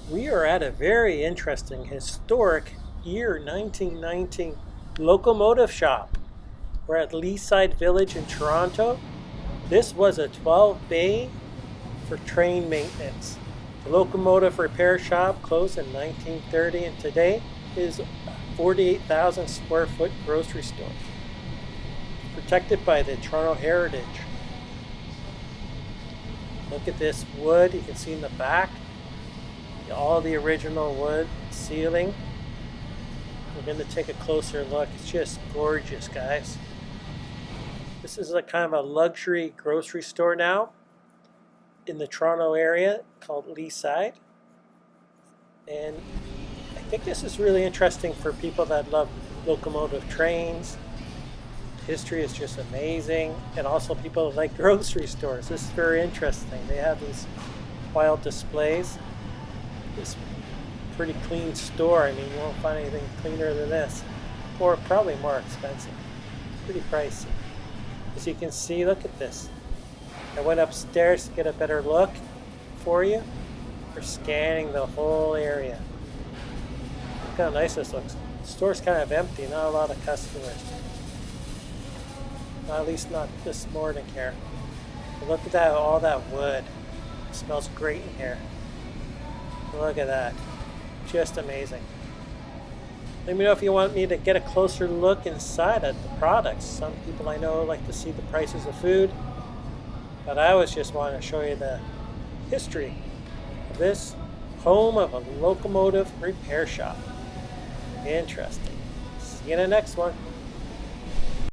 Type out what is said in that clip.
We are at a very interesting historic year 1919 locomotive shop. We're at Leaside Village in Toronto. This was a 12 bay for train maintenance. The locomotive repair shop closed in 1930 and today is a 48,000 square foot grocery store. Protected by the Toronto Heritage. Look at this wood, you can see in the back all the original wood ceiling. We're going to take a closer look. It's just gorgeous, guys. This is a kind of a luxury grocery store now in the Toronto area called Leaside. And I think this is really interesting for people that love locomotive trains. History is just amazing. And also people that like grocery stores. This is very interesting. They have these wild displays. This pretty clean store. I mean, you won't find anything cleaner than this, or probably more expensive. Pretty pricey. As you can see, look at this. I went upstairs to get a better look for you. We're scanning the whole area. Look how nice this looks. The store's kind of empty, not a lot of customers. At least not this morning here. But look at that, all that wood. It smells great in here. Look at that. Just amazing. Let me know if you want me to get a closer look inside at the products. Some people I know like to see the prices of food, but I always just want to show you the history of this home of a locomotive repair shop. Interesting. See you in the next one.